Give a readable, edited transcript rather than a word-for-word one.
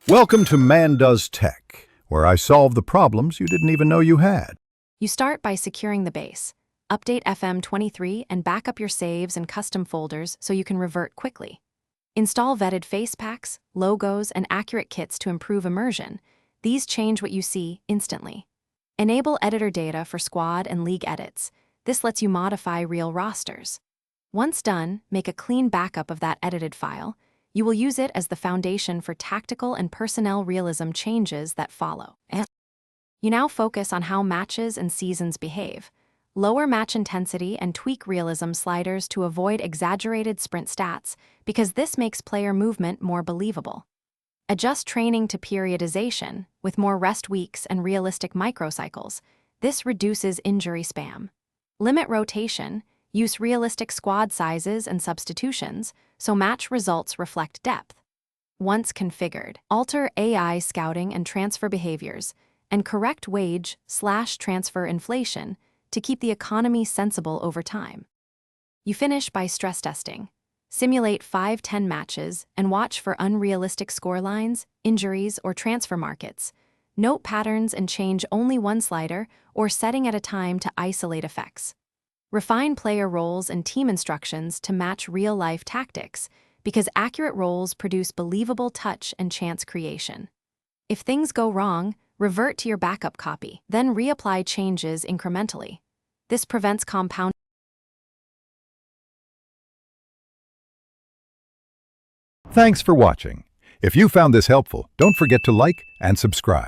Welcome to Man Does Tech, where I solve the problems you didn't even know you had. You start by securing the base. Update Fm23 and back up your saves and custom folders so you can revert quickly. Install vetted face packs, logos, and accurate kits to improve immersion. These change what you see instantly. Enable editor data for squad and league edits. This lets you modify real rosters. Once done, make a clean backup of that edited file. You will use it as the foundation for tactical and personnel realism changes that follow. You now focus on how matches and seasons behave. Lower match intensity and tweak realism sliders to avoid exaggerated sprint stats because this makes player movement more believable. Adjust training to periodization with more rest weeks and realistic microcycles. This reduces injury spam. Limit rotation. Use realistic squad sizes and substitutions so match results reflect depth. Once configured, alter AI scouting and transfer behaviors and correct wage/transfer inflation to keep the economy sensible over time. You finish by stress testing. Simulate 5-10 matches and watch for unrealistic scorelines, injuries, or transfer markets. Note patterns and change only one slider or setting at a time to isolate effects. Refine player roles and team instructions to match real-life tactics because accurate roles produce believable touch and chance creation. If things go wrong, revert to your backup copy, then reapply changes incrementally. This prevents compound. Thanks for watching. If you found this helpful, don't forget to like and subscribe.